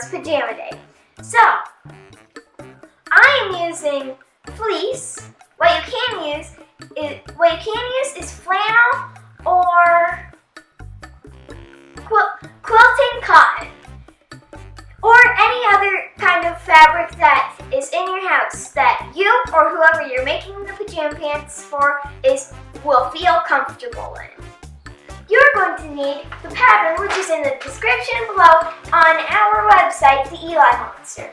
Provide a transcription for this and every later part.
tomorrow's pajama day. So, I am using fleece. What you can use is flannel or quilting cotton, or any other kind of fabric that is in your house that you or whoever you're making the pajama pants for will feel comfortable in. You're going to need the pattern, which is in the description below on our website, the Eli Monster.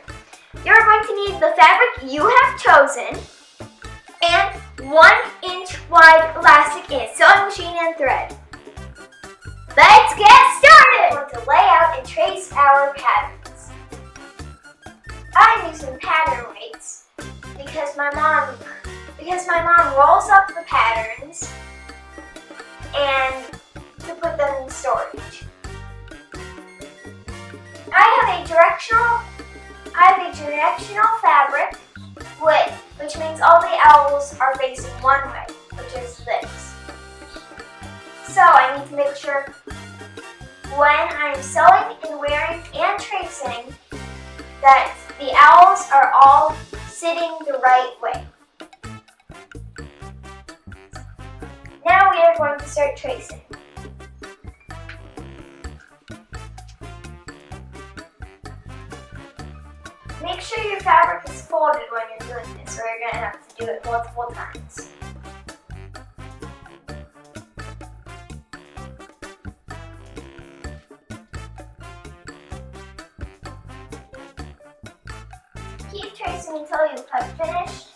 You're going to need the fabric you have chosen and 1-inch wide elastic and sewing machine and thread. Let's get started! We're going to lay out and trace our patterns. I'm using pattern weights because my mom rolls up the patterns and to put them in storage. I have a directional fabric, which means all the owls are facing one way, which is this. So I need to make sure when I'm sewing and wearing and tracing that the owls are all sitting the right way. Now we are going to start tracing. Make sure your fabric is folded when you're doing this, or you're going to have to do it multiple times. Keep tracing until you have finished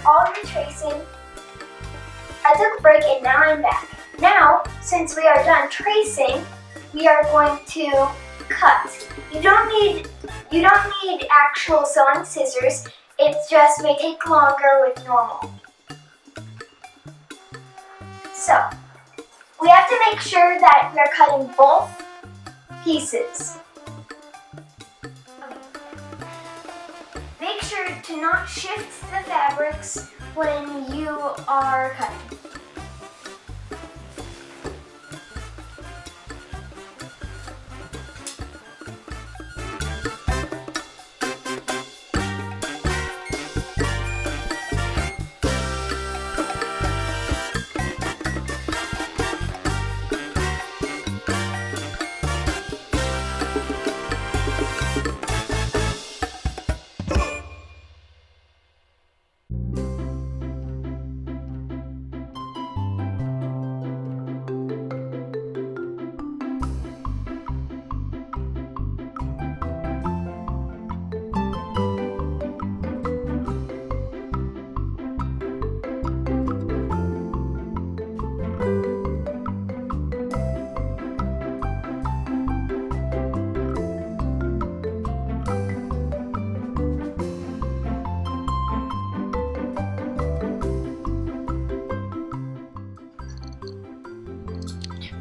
all of the tracing. I took a break and now I'm back. Now, since we are done tracing, we are going to cut. You don't need actual sewing scissors. It just may take longer with normal. So, we have to make sure that we're cutting both pieces. Make sure to not shift the fabrics when you are cutting.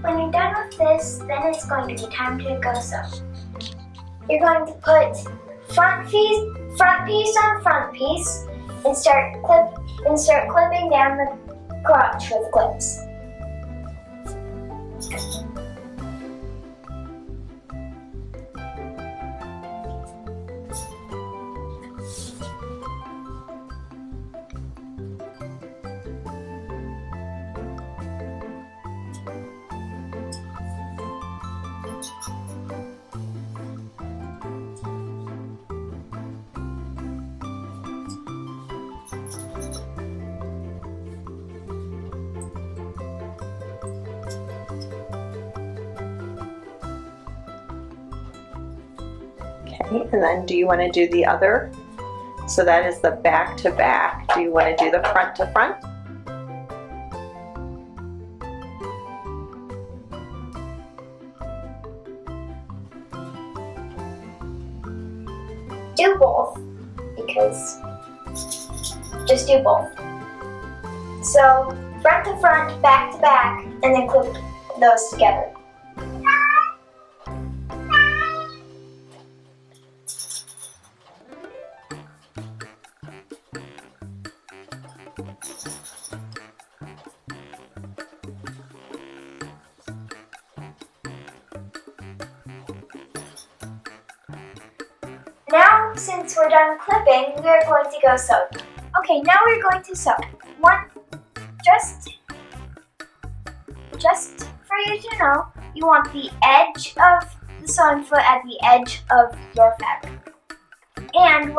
When you're done with this, then it's going to be time to go sew. You're going to put front piece on front piece and start clipping down the crotch with clips. Okay, and then do you want to do the other? So that is the back to back. Do you want to do the front to front? Do both, because just do both. So front to front, back to back, and then clip those together. since we're done clipping, we're going to go sew. Okay, now we're going to sew. Just for you to know, you want the edge of the sewing foot at the edge of your fabric. And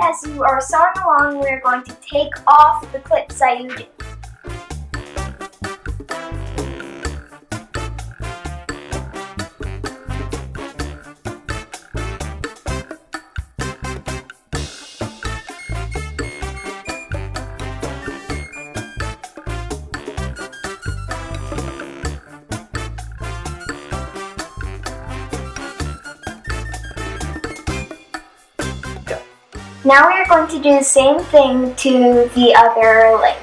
as you are sewing along, we're going to take off the clips that you did. Now we are going to do the same thing to the other leg.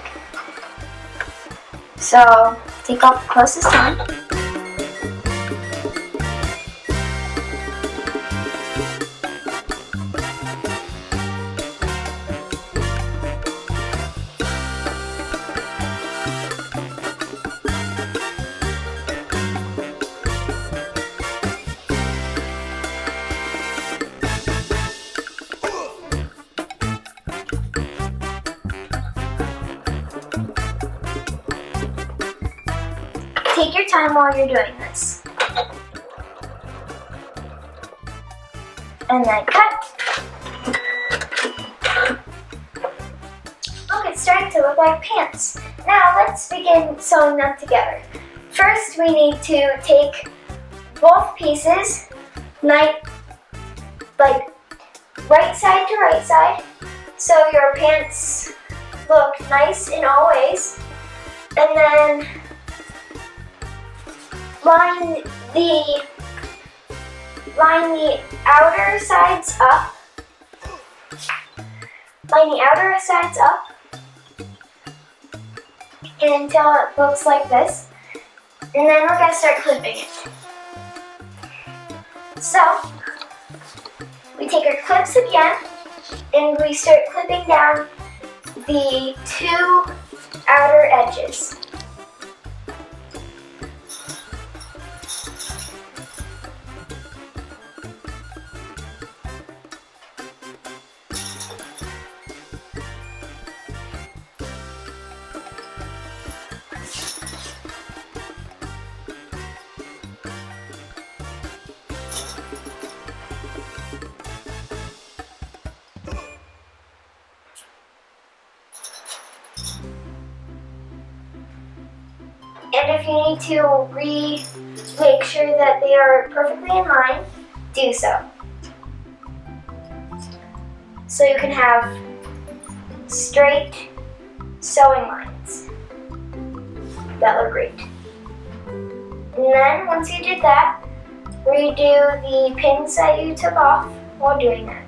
So take off the closest one. Take your time while you're doing this. And then cut. Look, it's starting to look like pants. Now let's begin sewing them together. First, we need to take both pieces, like right side to right side, so your pants look nice in all ways. And then line the outer sides up. Line the outer sides up until it looks like this. And then we're going to start clipping it. So, we take our clips again and we start clipping down the two outer edges. And if you need to make sure that they are perfectly in line, do so. So you can have straight sewing lines that look great. And then once you did that, redo the pins that you took off while doing that.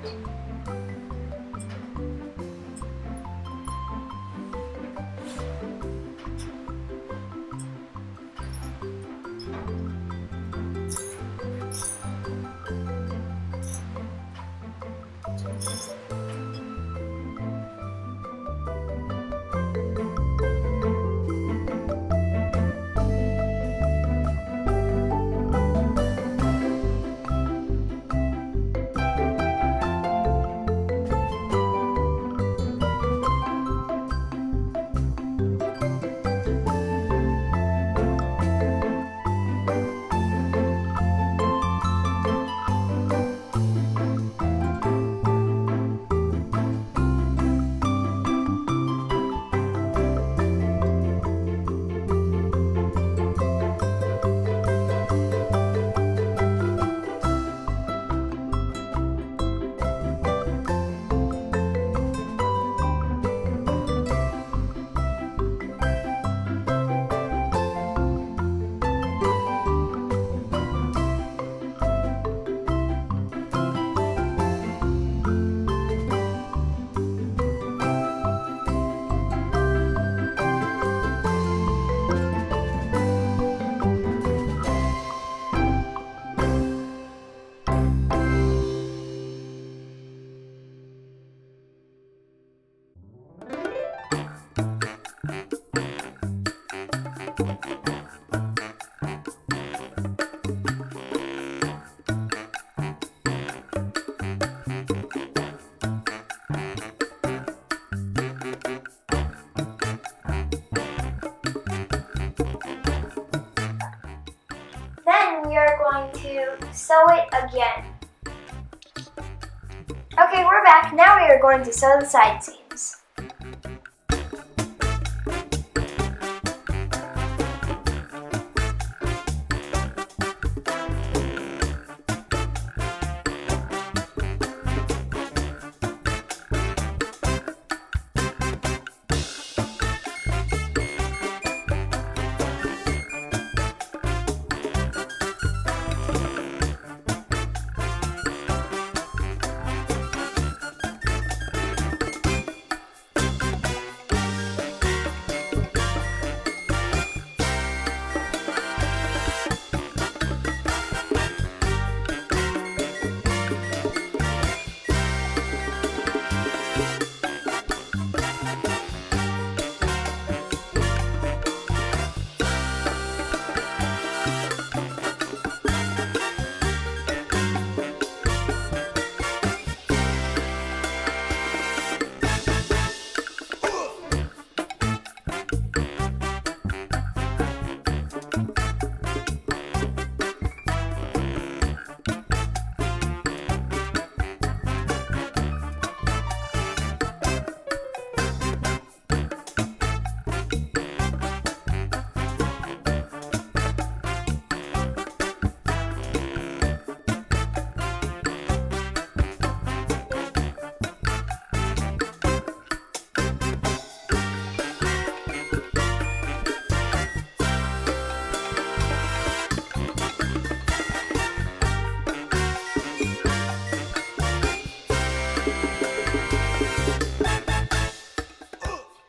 back. Now we are going to sew the side seams.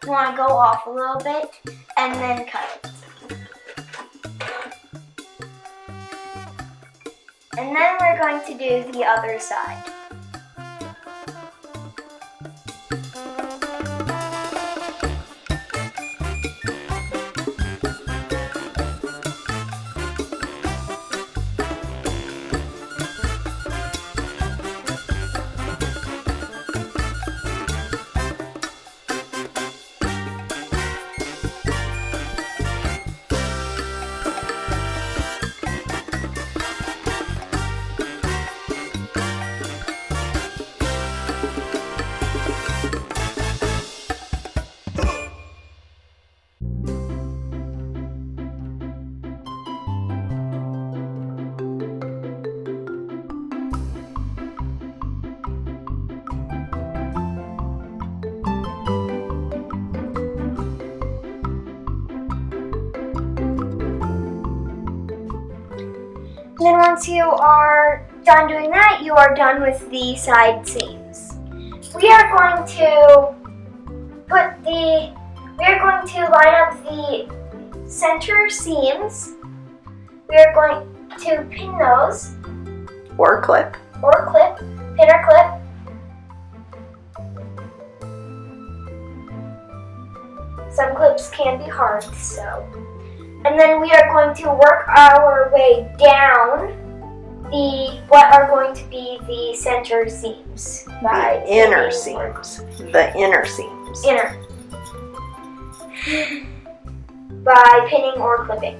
You want to go off a little bit and then cut it. And then we're going to do the other side. And then once you are done doing that, you are done with the side seams. We are going to line up the center seams. We are going to pin those. Or clip. Or clip. Pin or clip. Some clips can be hard, so. And then we are going to work our way down what are going to be the center seams. The inner seams. The inner seams. Inner. By pinning or clipping.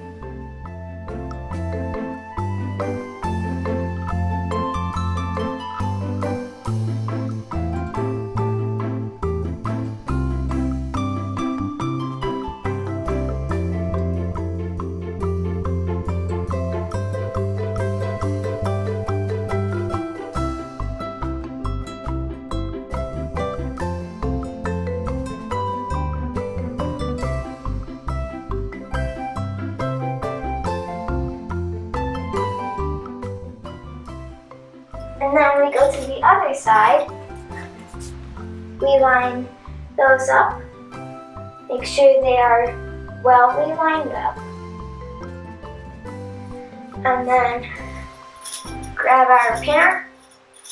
And then we go to the other side. We line those up. Make sure they are well lined up. And then grab our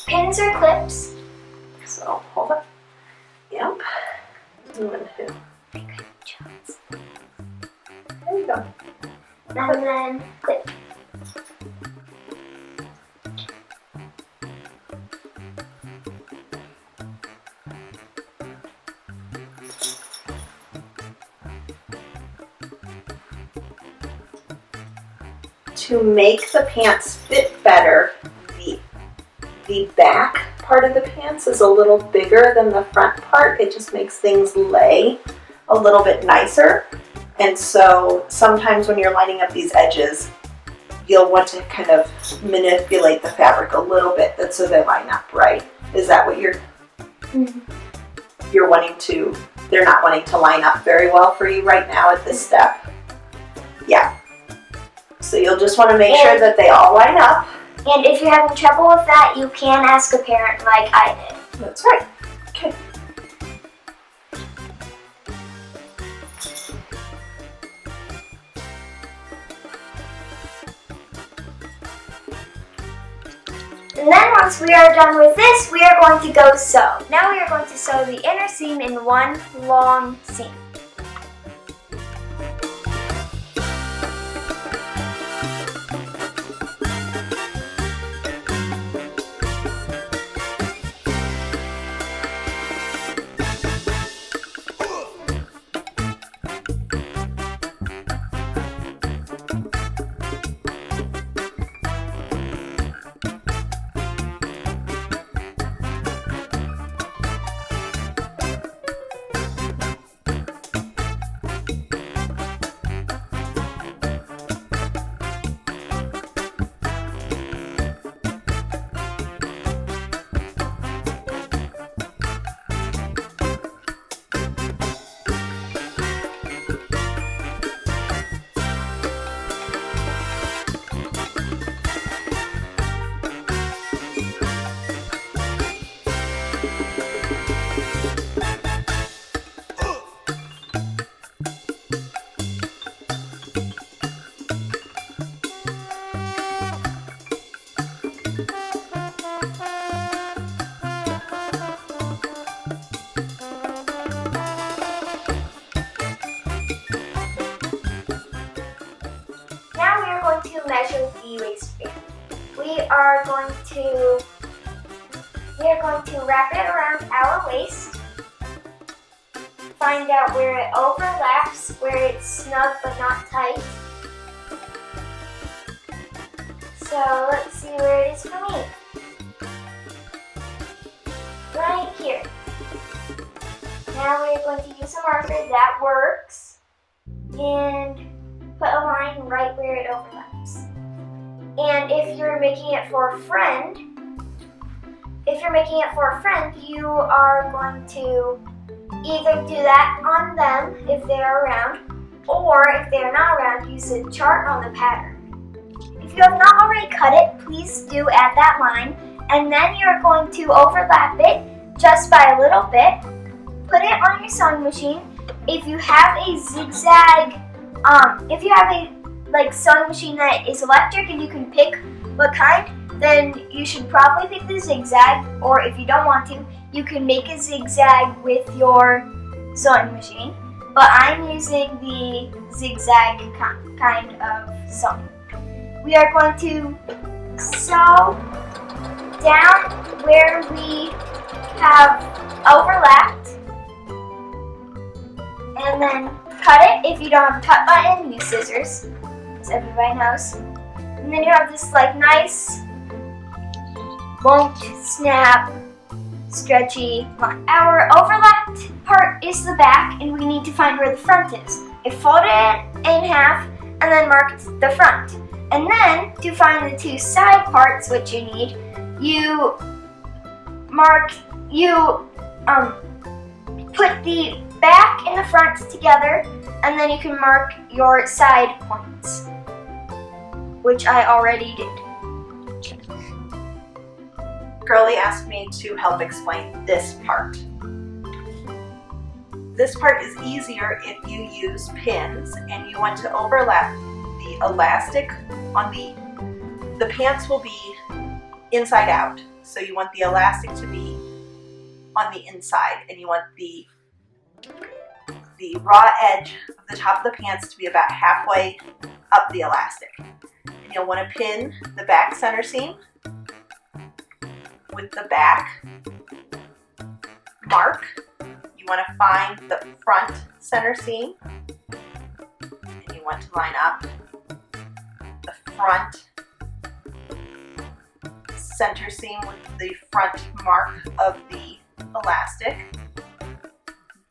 pins or clips. So hold it. Yep. There you go. And then clip. To make the pants fit better, the back part of the pants is a little bigger than the front part. It just makes things lay a little bit nicer. And so sometimes when you're lining up these edges, you'll want to kind of manipulate the fabric a little bit so they line up, right? Is that what you're wanting to, they're not wanting to line up very well for you right now at this step? Yeah. So you'll just want to make sure that they all line up. And if you're having trouble with that, you can ask a parent like I did. That's right. Okay. And then once we are done with this, we are going to go sew. Now we are going to sew the inner seam in one long seam. To measure the waistband. We are going to wrap it around our waist, find out where it overlaps, where it's snug but not tight. So let's see where it is for me. Right here. Now we're going to use a marker that works and put a line right where it overlaps. And if you're making it for a friend, you are going to either do that on them if they're around, or if they're not around, use a chart on the pattern. If you have not already cut it, please do at that line, and then you're going to overlap it just by a little bit. Put it on your sewing machine. If you have a zigzag, sewing machine that is electric and you can pick what kind, then you should probably pick the zigzag, or if you don't want to, you can make a zigzag with your sewing machine. But I'm using the zigzag kind of sewing. We are going to sew down where we have overlapped, and then cut it. If you don't have a cut button, use scissors, as everybody knows. And then you have this nice, won't snap, stretchy line. Our overlapped part is the back, and we need to find where the front is. I folded it in half and then marked the front. And then to find the two side parts, which you need, you put the back and the front together, and then you can mark your side points, which I already did. Girly asked me to help explain this part. This part is easier if you use pins and you want to overlap the elastic on the pants will be inside out. So you want the elastic to be on the inside, and you want the raw edge of the top of the pants to be about halfway up the elastic. And you'll want to pin the back center seam with the back mark. You want to find the front center seam, and you want to line up the front center seam with the front mark of the elastic.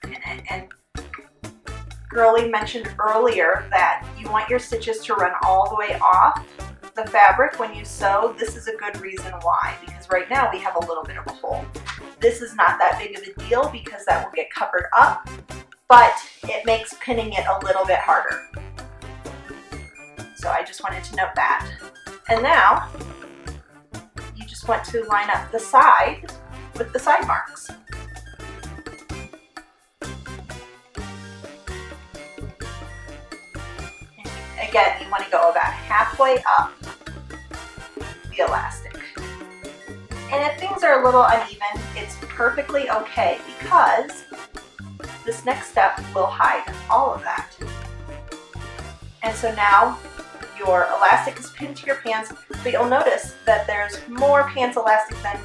Pin it. And Girly mentioned earlier that you want your stitches to run all the way off the fabric when you sew. This is a good reason why, because right now we have a little bit of a hole. This is not that big of a deal because that will get covered up, but it makes pinning it a little bit harder. So I just wanted to note that. And now you just want to line up the side with the side marks. And again, you want to go about halfway up the elastic. And if things are a little uneven, it's perfectly okay because this next step will hide all of that. And so now your elastic is pinned to your pants, but you'll notice that there's more pants elastic than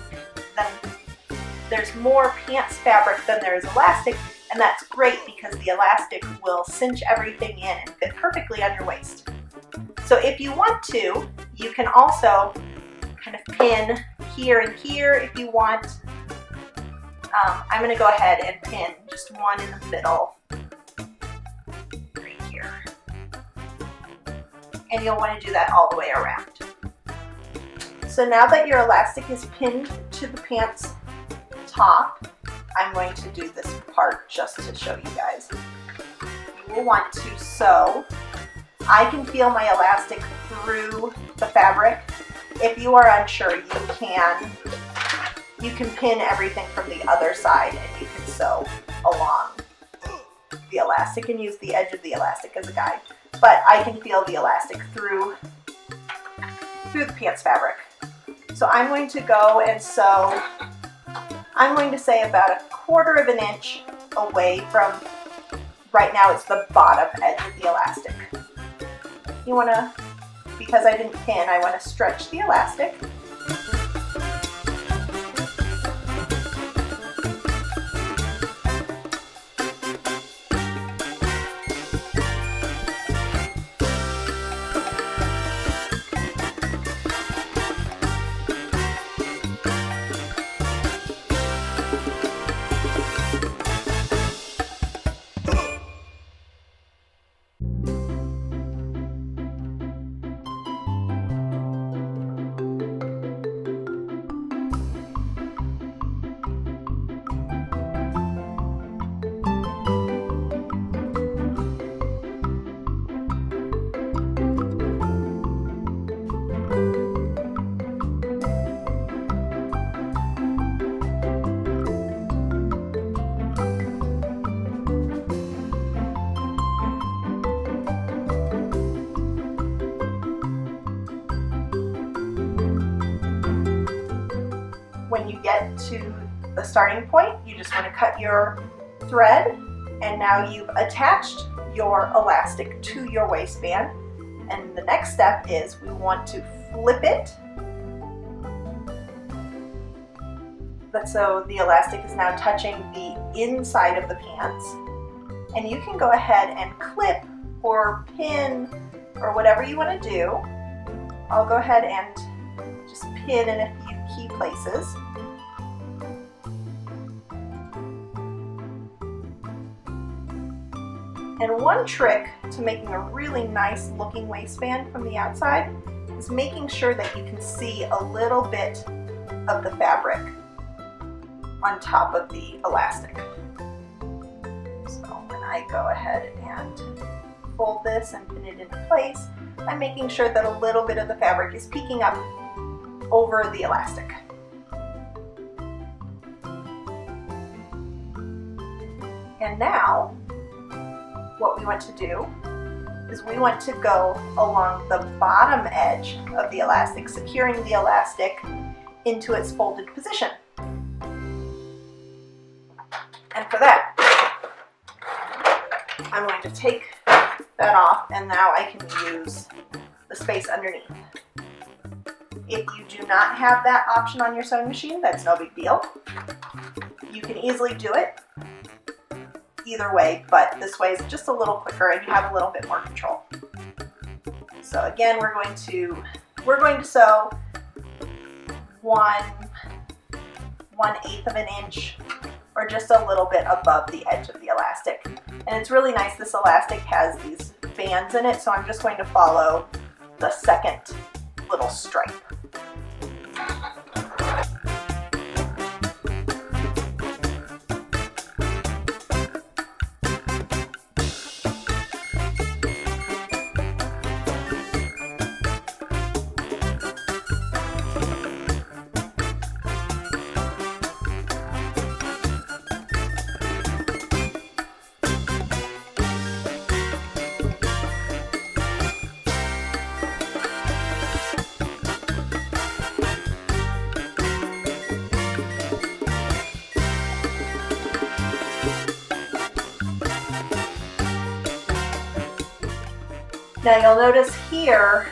there's more pants fabric than there is elastic, and that's great because the elastic will cinch everything in and fit perfectly on your waist. So if you want to, you can also kind of pin here and here if you want. I'm going to go ahead and pin just one in the middle right here. And you'll want to do that all the way around. So now that your elastic is pinned to the pants top, I'm going to do this part just to show you guys. You will want to sew. I can feel my elastic through the fabric. If you are unsure, you can pin everything from the other side and you can sew along the elastic and use the edge of the elastic as a guide. But I can feel the elastic through the pants fabric. So I'm going to go and sew, I'm going to say about 1/4 of an inch away from, right now it's the bottom edge of the elastic. You want to, because I didn't pin, I want to stretch the elastic. When you get to the starting point, you just want to cut your thread, and now you've attached your elastic to your waistband. And the next step is we want to flip it. So the elastic is now touching the inside of the pants. And you can go ahead and clip or pin or whatever you want to do. I'll go ahead and just pin in a few key places. And one trick to making a really nice looking waistband from the outside is making sure that you can see a little bit of the fabric on top of the elastic. So when I go ahead and fold this and pin it into place, I'm making sure that a little bit of the fabric is peeking up over the elastic. And now, what we want to do is we want to go along the bottom edge of the elastic, securing the elastic into its folded position. And for that, I'm going to take that off, and now I can use the space underneath. If you do not have that option on your sewing machine, that's no big deal. You can easily do it either way, but this way is just a little quicker and you have a little bit more control. So again, we're going to sew 1/8 of an inch or just a little bit above the edge of the elastic. And it's really nice, this elastic has these bands in it, so I'm just going to follow the second little stripe. Now you'll notice here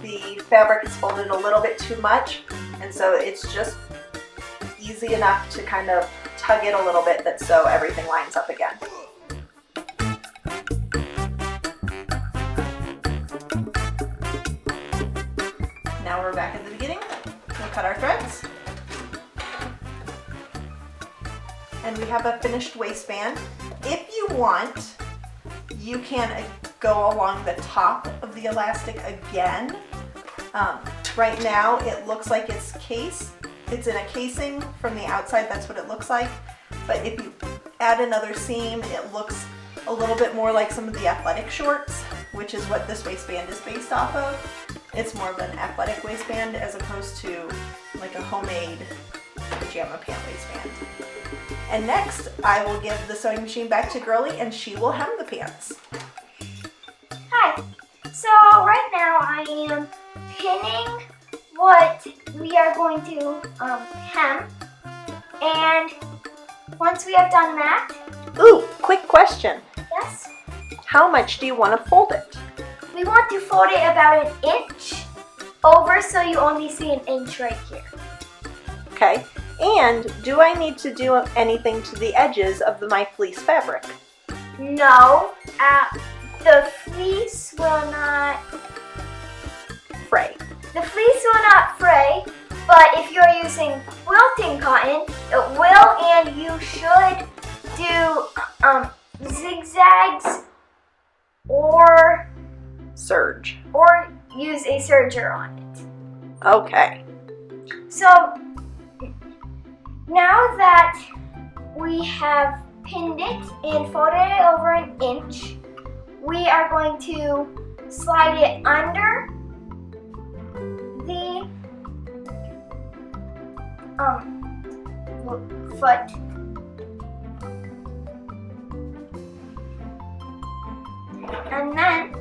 the fabric is folded a little bit too much, and so it's just easy enough to kind of tug it a little bit so everything lines up again. Now we're back at the beginning. We'll cut our threads. And we have a finished waistband. If you want, you can go along the top of the elastic again. Right now it looks like it's in a casing from the outside, that's what it looks like. But if you add another seam, it looks a little bit more like some of the athletic shorts, which is what this waistband is based off of. It's more of an athletic waistband as opposed to like a homemade pajama pant waistband. And next, I will give the sewing machine back to Girly and she will hem the pants. Hi. So right now I am pinning what we are going to hem. And once we have done that... Ooh, quick question. Yes? How much do you want to fold it? We want to fold it about 1 inch over so you only see 1 inch right here. Okay. And do I need to do anything to the edges of my fleece fabric? No, the fleece will not fray. The fleece will not fray, but if you're using quilting cotton, it will, and you should do zigzags or serge, or use a serger on it. Okay. So now that we have pinned it and folded it over 1 inch, we are going to slide it under the foot. And then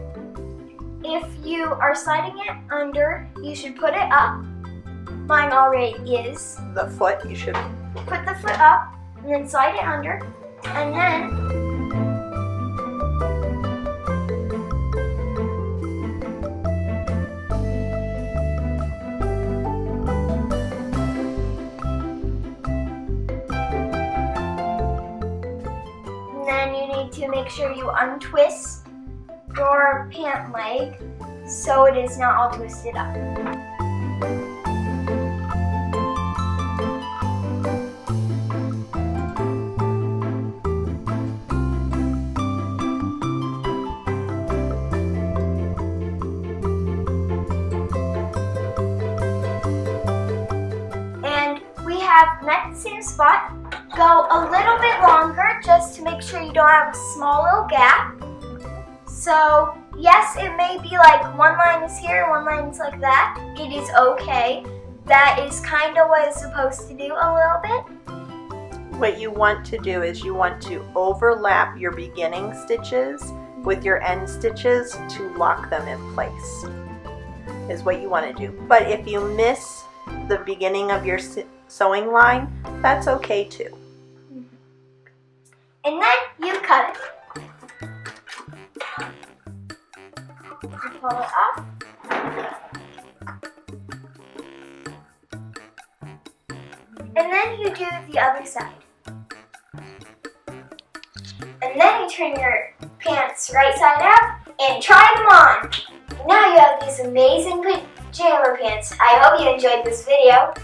if you are sliding it under, you should put it up. Mine already is. The foot, you should put the foot up and then slide it under, and then you need to make sure you untwist your pant leg so it is not all twisted up. At the same spot, go a little bit longer just to make sure you don't have a small little gap. So yes, it may be like one line is here, one line is like that. It is okay. That is kind of what it's supposed to do a little bit. What you want to do is you want to overlap your beginning stitches with your end stitches to lock them in place, is what you want to do. But if you miss the beginning of your sewing line, that's okay too. And then you cut it. You pull it off. And then you do the other side. And then you turn your pants right side out and try them on. Now you have these amazing pajama pants. I hope you enjoyed this video.